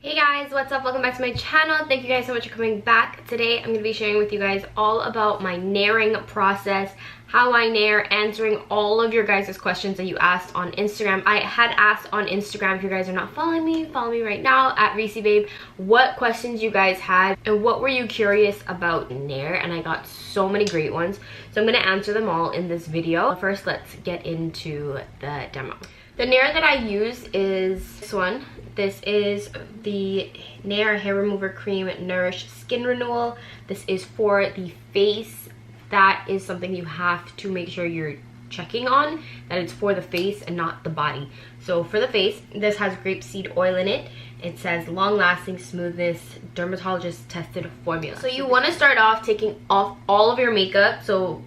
Hey guys, what's up? Welcome back to my channel. Thank you guys so much for coming back. Today I'm going to be sharing with you guys all about my nairing process, how I nair, answering all of your guys' questions that you asked on Instagram. I had asked on Instagram, if you guys are not following me, follow me right now at Reesiibabe, what questions you guys had and what were you curious about nair, and I got so many great ones. So I'm going to answer them all in this video. First, let's get into the demo. The nair that I use is this one. This is the Nair Hair Remover Cream Nourish Skin Renewal. This is for the face. That is something you have to make sure you're checking on, that it's for the face and not the body. So for the face, this has grapeseed oil in it. It says long-lasting smoothness, dermatologist tested formula. So you want to start off taking off all of your makeup. So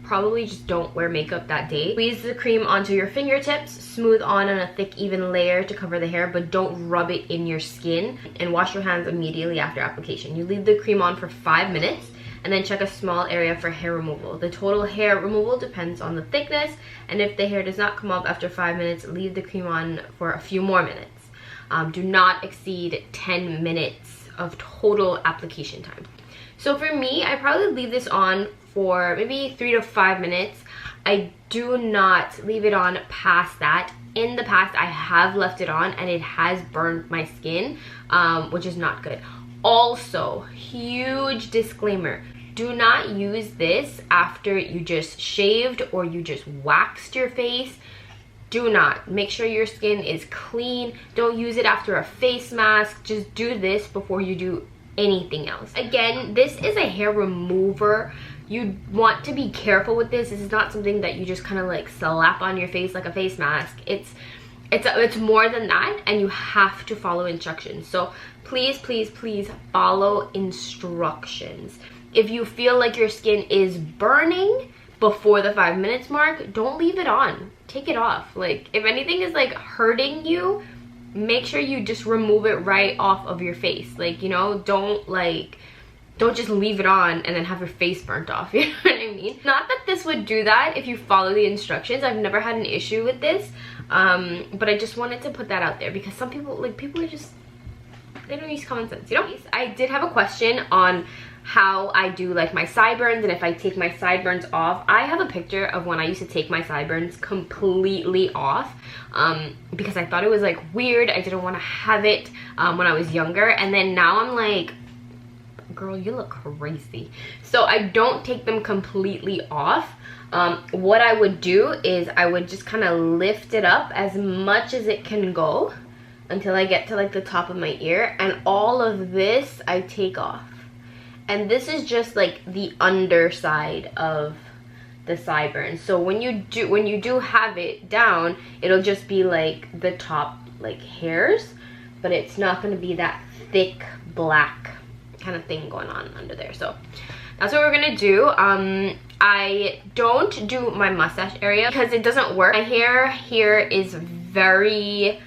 probably just don't wear makeup that day. Squeeze the cream onto your fingertips, smooth on a thick even layer to cover the hair, but don't rub it in your skin, and wash your hands immediately after application. You leave the cream on for 5 minutes and then check a small area for hair removal. The total hair removal depends on the thickness, and if the hair does not come up after 5 minutes, leave the cream on for a few more minutes. Do not exceed 10 minutes of total application time. So for me, I probably leave this on for maybe 3 to 5 minutes. I do not leave it on past that. In the past, I have left it on and it has burned my skin, which is not good. Also, huge disclaimer, do not use this after you just shaved or you just waxed your face. Do not. Make sure your skin is clean. Don't use it after a face mask. Just do this before you do anything else. Again, this is a hair remover. You want to be careful with this. This is not something that you just kind of like slap on your face like a face mask. It's more than that, and you have to follow instructions. So please follow instructions. If you feel like your skin is burning before the 5 minutes mark, don't leave it on. Take it off. Like, if anything is like hurting you, make sure you just remove it right off of your face. Like, you know, don't just leave it on and then have your face burnt off. You know what I mean? Not that this would do that if you follow the instructions. I've never had an issue with this, but I just wanted to put that out there because some people, like, people are just, they don't use common sense, you know? I did have a question on how I do like my sideburns and if I take my sideburns off. I have a picture of when I used to take my sideburns completely off because I thought it was like weird. I didn't want to have it when I was younger, and then now I'm like, girl, you look crazy. So I don't take them completely off. What I would do is I would just kind of lift it up as much as it can go until I get to like the top of my ear, and all of this I take off. And this is just like the underside of the sideburns. So when you do have it down, it'll just be like the top like hairs, but it's not going to be that thick black kind of thing going on under there. So that's what we're gonna do. I don't do my mustache area because it doesn't work. My hair here is very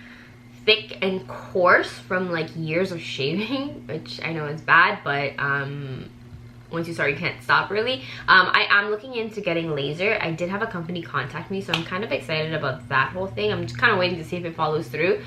thick and coarse from like years of shaving, which I know is bad, but once you start, you can't stop really. I am looking into getting laser. I did have a company contact me, so I'm kind of excited about that whole thing. I'm just kind of waiting to see if it follows through.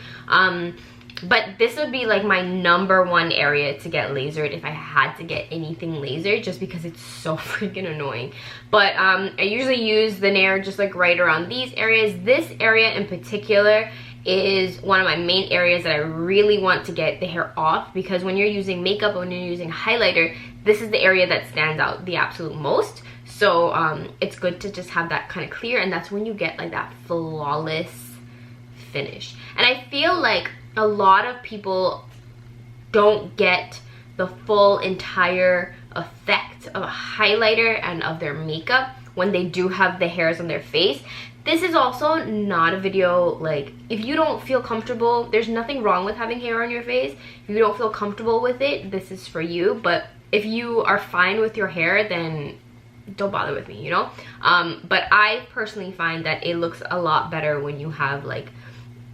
But this would be like my #1 area to get lasered if I had to get anything lasered, just because it's so freaking annoying. But I usually use the Nair just like right around these areas. This area in particular is one of my main areas that I really want to get the hair off, because when you're using makeup, when you're using highlighter, this is the area that stands out the absolute most. So it's good to just have that kind of clear, and that's when you get like that flawless finish. And I feel like a lot of people don't get the full entire effect of a highlighter and of their makeup when they do have the hairs on their face. This is also not a video, like, if you don't feel comfortable, there's nothing wrong with having hair on your face. If you don't feel comfortable with it, this is for you. But if you are fine with your hair, then don't bother with me, you know? But I personally find that it looks a lot better when you have like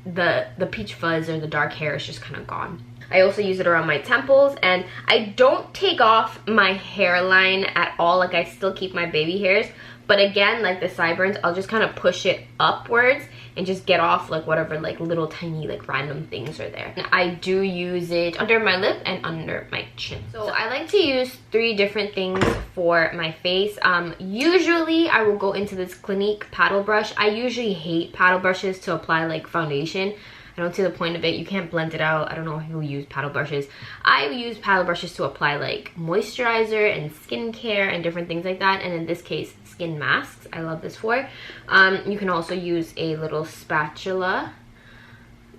the peach fuzz or the dark hair is just kind of gone. I also use it around my temples, and I don't take off my hairline at all. Like, I still keep my baby hairs, But again, like the sideburns, I'll just kind of push it upwards and just get off like whatever like little tiny like random things are there. And I do use it under my lip and under my chin. So I like to use 3 different things for my face. Usually I will go into this Clinique paddle brush. I usually hate paddle brushes to apply like foundation. I don't see the point of it. You can't blend it out. I don't know who use paddle brushes. I use paddle brushes to apply like moisturizer and skincare and different things like that. And in this case, skin masks. I love this for. You can also use a little spatula,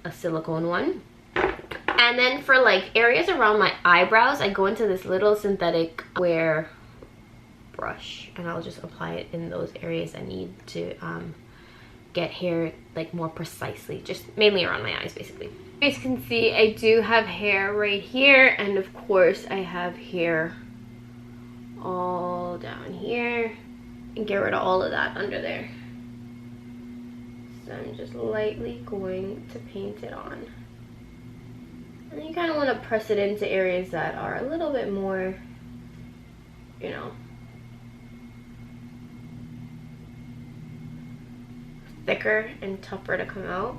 a silicone one. And then for like areas around my eyebrows, I go into this little synthetic wear brush and I'll just apply it in those areas I need to get hair like more precisely, just mainly around my eyes basically. You guys can see I do have hair right here, and of course I have hair all down here, and get rid of all of that under there. So I'm just lightly going to paint it on, and you kind of want to press it into areas that are a little bit more, you know, thicker and tougher to come out.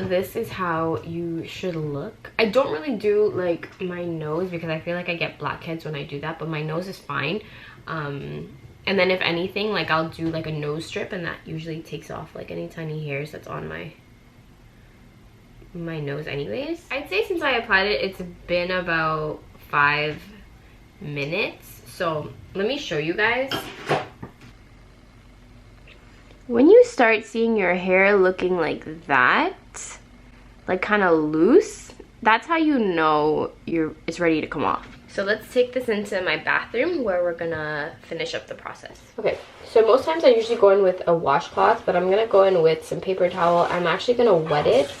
This is how you should look. I don't really do like my nose because I feel like I get blackheads when I do that, but my nose is fine. And then if anything, like I'll do like a nose strip, and that usually takes off like any tiny hairs that's on my nose anyways. I'd say since I applied it, it's been about 5 minutes. So let me show you guys. When you start seeing your hair looking like that, like kind of loose, that's how you know it's ready to come off. So let's take this into my bathroom where we're gonna finish up the process. Okay, so most times I usually go in with a washcloth, but I'm gonna go in with some paper towel. I'm actually gonna wet it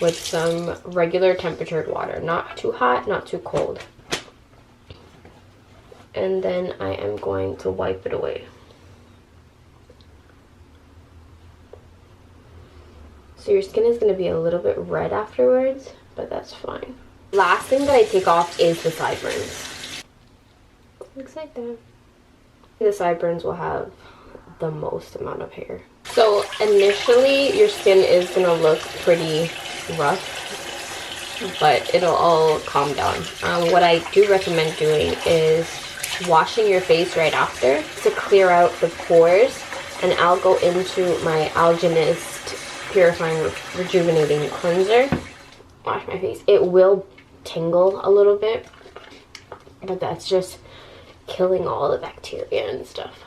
with some regular temperatured water, not too hot, not too cold. And then I am going to wipe it away. So your skin is going to be a little bit red afterwards, but that's fine. Last thing that I take off is the sideburns. Looks like that. The sideburns will have the most amount of hair. So initially your skin is going to look pretty rough, but it'll all calm down. What I do recommend doing is washing your face right after to clear out the pores, and I'll go into my Algenist Purifying Rejuvenating Cleanser. Wash my face. It will tingle a little bit, but that's just killing all the bacteria and stuff.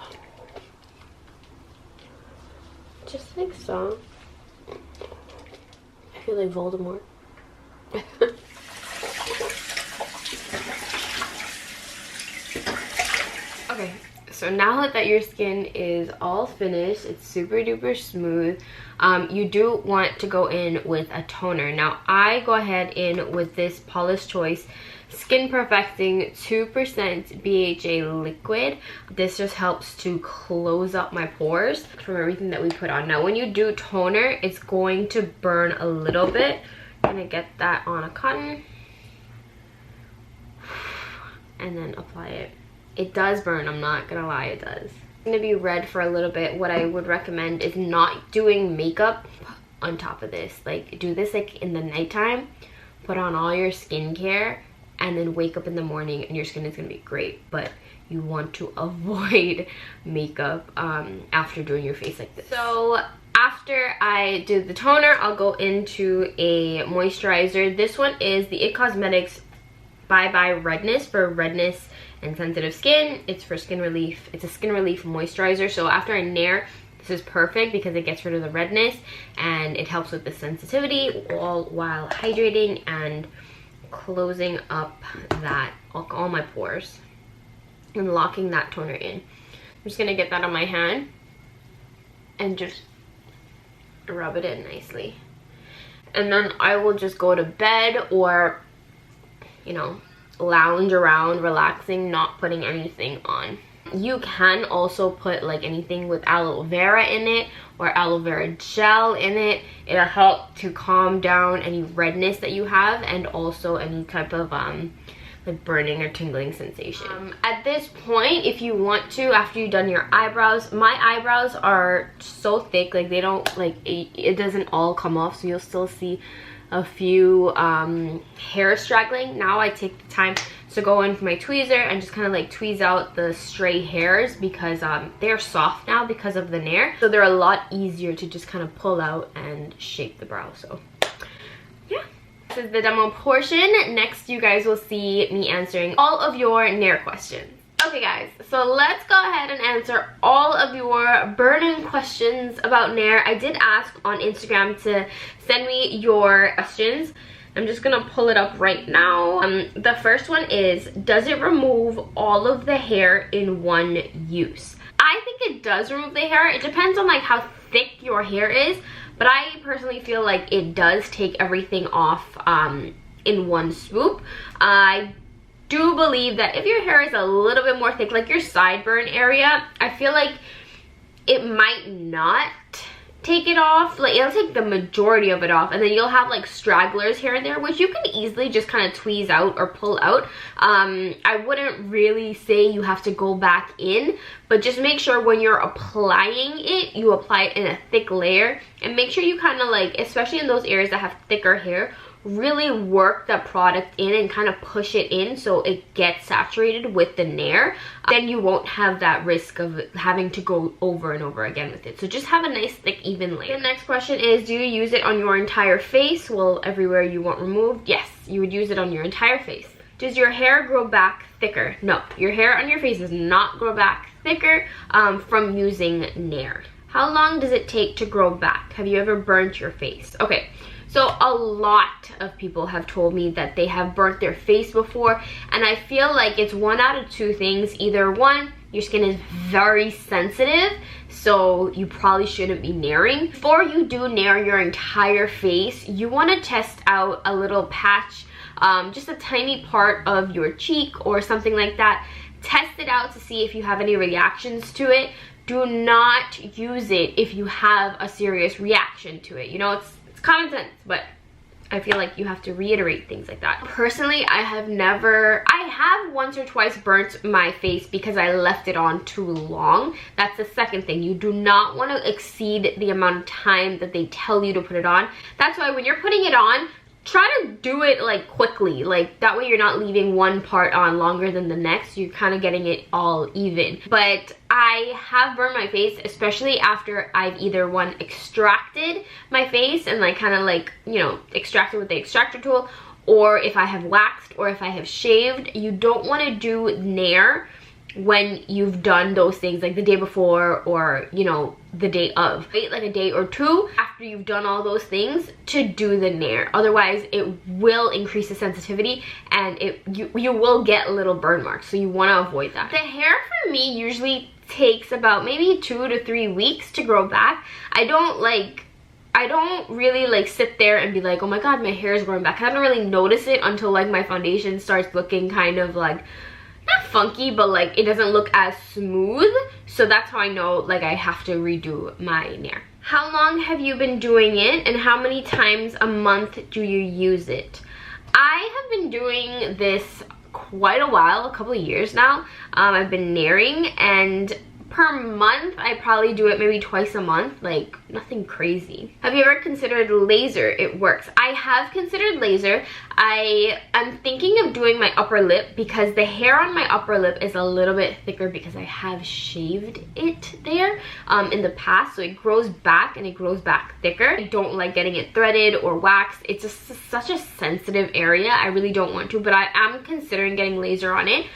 Just like so. I feel like Voldemort. Okay, so now that your skin is all finished, it's super duper smooth, you do want to go in with a toner. Now I go ahead in with this Paula's Choice Skin Perfecting 2% BHA liquid. This just helps to close up my pores from everything that we put on. Now when you do toner, it's going to burn a little bit. I'm gonna get that on a cotton and then apply it. It does burn, I'm not gonna lie, it does. It's gonna be red for a little bit. What I would recommend is not doing makeup on top of this. Like, do this like in the nighttime, put on all your skincare, and then wake up in the morning and your skin is gonna be great. But you want to avoid makeup after doing your face like this. So after I do the toner, I'll go into a moisturizer. This one is the IT Cosmetics Bye Bye Redness for redness and sensitive skin. It's for skin relief. It's a skin relief moisturizer. So after a Nair, this is perfect because it gets rid of the redness and it helps with the sensitivity all while hydrating and closing up that, all my pores, and locking that toner in. I'm just gonna get that on my hand and just rub it in nicely. And then I will just go to bed or, you know, lounge around relaxing, not putting anything on. You can also put like anything with aloe vera in it or aloe vera gel in it. It'll help to calm down any redness that you have and also any type of like burning or tingling sensation. At this point, if you want to, after you've done your eyebrows, my eyebrows are so thick, like they don't, like it doesn't all come off, so you'll still see a few hair straggling. Now I take the time to go in with my tweezer and just kind of like tweeze out the stray hairs because they're soft now because of the Nair, so they're a lot easier to just kind of pull out and shape the brow. So yeah, this is the demo portion. Next, you guys will see me answering all of your Nair questions. Okay guys, so let's go ahead and answer all of your burning questions about Nair. I did ask on Instagram to send me your questions. I'm just gonna pull it up right now. The first one is, does it remove all of the hair in one use? I think it does remove the hair. It depends on like how thick your hair is, but I personally feel like it does take everything off in one swoop. I do believe that if your hair is a little bit more thick, like your sideburn area, I feel like it might not take it off. Like it'll take the majority of it off, and then you'll have like stragglers here and there, which you can easily just kind of tweeze out or pull out. I wouldn't really say you have to go back in, but just make sure when you're applying it, you apply it in a thick layer, and make sure you kind of like, especially in those areas that have thicker hair, really work the product in and kind of push it in so it gets saturated with the Nair. Then you won't have that risk of having to go over and over again with it. So just have a nice thick even layer. The next question is, do you use it on your entire face? Well, everywhere you want removed, yes, you would use it on your entire face. Does your hair grow back thicker? No, your hair on your face does not grow back thicker from using Nair. How long does it take to grow back? Have you ever burnt your face? Okay, so a lot of people have told me that they have burnt their face before, and I feel like it's one out of two things. Either one, your skin is very sensitive, so you probably shouldn't be Nairing. Before you do Nair your entire face, you want to test out a little patch, just a tiny part of your cheek or something like that. Test it out to see if you have any reactions to it. Do not use it if you have a serious reaction to it. You know, it's common sense, but I feel like you have to reiterate things like that. Personally, I have once or twice burnt my face because I left it on too long. That's the second thing. You do not want to exceed the amount of time that they tell you to put it on. That's why when you're putting it on, try to do it like quickly, like that way you're not leaving one part on longer than the next. You're kind of getting it all even. But I have burned my face, especially after I've either extracted my face and like kind of like, you know, extracted with the extractor tool, or if I have waxed or if I have shaved. You don't want to do Nair when you've done those things like the day before or, you know, the day of. Wait like a day or two after you've done all those things to do the Nair. Otherwise it will increase the sensitivity and you will get little burn marks, so you want to avoid that. The hair for me usually takes about maybe 2 to 3 weeks to grow back. I don't really like sit there and be like, oh my god, my hair is growing back. I don't really notice it until like my foundation starts looking kind of like, not funky, but like it doesn't look as smooth. So that's how I know like I have to redo my Nair. How long have you been doing it and how many times a month do you use it? I have been doing this quite a while, a couple of years now. I've been Nairing, and per month I probably do it maybe twice a month, like nothing crazy. Have you ever considered laser? It works. I have considered laser. I am thinking of doing my upper lip because the hair on my upper lip is a little bit thicker because I have shaved it there in the past, so it grows back and it grows back thicker. I don't like getting it threaded or waxed. It's just such a sensitive area. I really don't want to, but I am considering getting laser on it.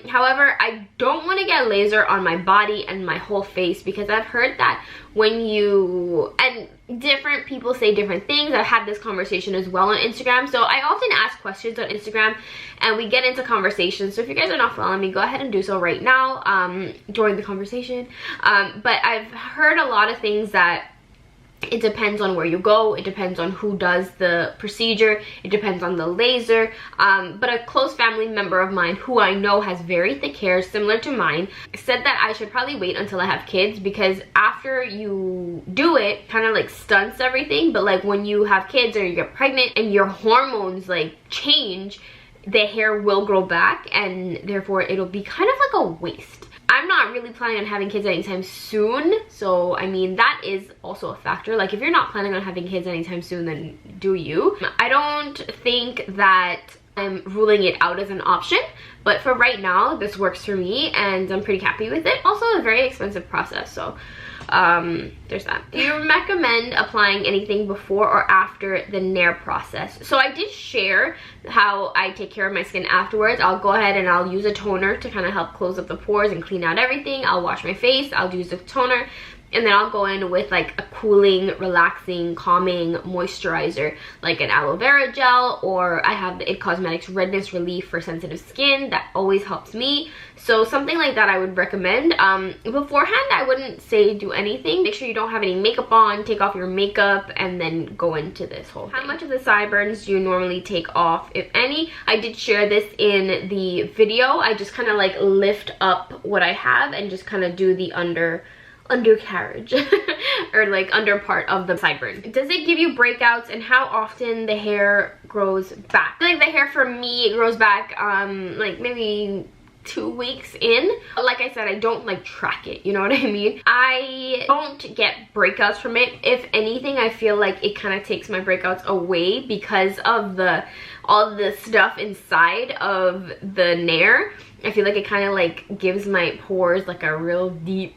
However, I don't want to get laser on my body body and my whole face, because I've heard that when you, and different people say different things. I've had this conversation as well on Instagram. So I often ask questions on Instagram and we get into conversations. So if you guys are not following me, go ahead and do so right now during the conversation. But I've heard a lot of things that it depends on where you go, it depends on who does the procedure, it depends on the laser. But a close family member of mine who I know has very thick hair similar to mine said that I should probably wait until I have kids, because after you do it, kind of like stunts everything. But like when you have kids or you get pregnant and your hormones like change, the hair will grow back and therefore it'll be kind of like a waste. I'm not really planning on having kids anytime soon, so I mean that is also a factor. Like if you're not planning on having kids anytime soon, then do you. I don't think that I'm ruling it out as an option, but for right now this works for me and I'm pretty happy with it. Also a very expensive process, so there's that. Do you recommend applying anything before or after the Nair process? So I did share how I take care of my skin afterwards. I'll go ahead and I'll use a toner to kind of help close up the pores and clean out everything. I'll wash my face, I'll use the toner, and then I'll go in with like a cooling, relaxing, calming moisturizer, like an aloe vera gel, or I have the IT Cosmetics Redness Relief for sensitive skin. That always helps me. So something like that I would recommend. Beforehand, I wouldn't say do anything. Make sure you don't have any makeup on, take off your makeup, and then go into this whole thing. How much of the sideburns do you normally take off, if any? I did share this in the video. I just kind of like lift up what I have and just kind of do the undercarriage or like under part of the sideburn. Does it give you breakouts, and how often the hair grows back? I feel like the hair for me, it grows back like maybe 2 weeks in. Like I said, I don't like track it, you know what I mean? I don't get breakouts from it. If anything, I feel like it kind of takes my breakouts away because of all the stuff inside of the Nair. I feel like it kind of like gives my pores like a real deep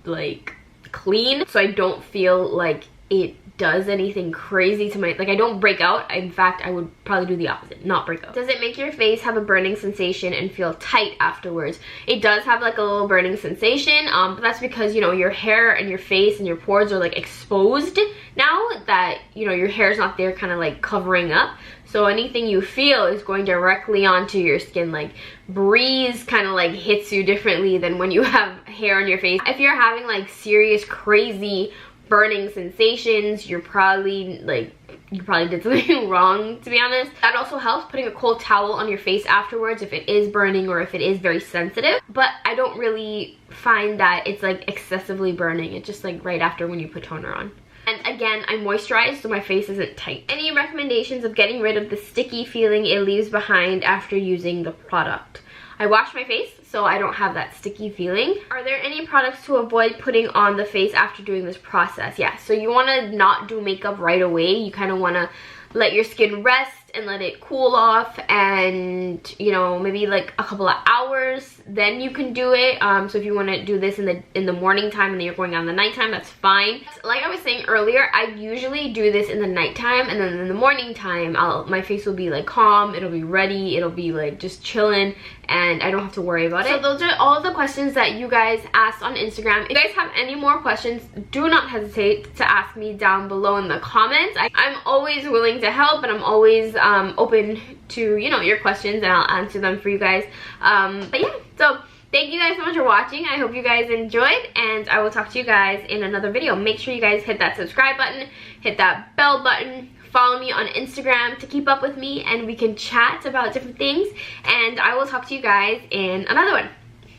like clean, so I don't feel like it does anything crazy to my, like I don't break out. In fact, I would probably do the opposite, not break out. Does it make your face have a burning sensation and feel tight afterwards? It does have like a little burning sensation, but that's because, you know, your hair and your face and your pores are like exposed now that, you know, your hair's not there kind of like covering up. So anything you feel is going directly onto your skin. Like breeze kind of like hits you differently than when you have hair on your face. If you're having like serious crazy burning sensations, you probably did something wrong, to be honest. That also helps, putting a cold towel on your face afterwards if it is burning or if it is very sensitive. But I don't really find that it's like excessively burning. It's just like right after when you put toner on. And again, I moisturize so my face isn't tight. Any recommendations of getting rid of the sticky feeling it leaves behind after using the product? I wash my face so I don't have that sticky feeling. Are there any products to avoid putting on the face after doing this process? Yeah, so you want to not do makeup right away. You kind of want to let your skin rest and let it cool off, and you know, maybe like a couple of hours, then you can do it. So if you want to do this in the morning time and then you're going on the nighttime, that's fine. Like I was saying earlier, I usually do this in the nighttime, and then in the morning time my face will be like calm, it'll be ready, it'll be like just chilling, and I don't have to worry about it. So those are all of the questions that you guys asked on Instagram. If you guys have any more questions, do not hesitate to ask me down below in the comments. I'm always willing to help, and I'm always open to, you know, your questions, and I'll answer them for you guys. But yeah, so thank you guys so much for watching. I hope you guys enjoyed, and I will talk to you guys in another video. Make sure you guys hit that subscribe button, hit that bell button, follow me on Instagram to keep up with me, and we can chat about different things, and I will talk to you guys in another one.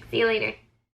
See you later.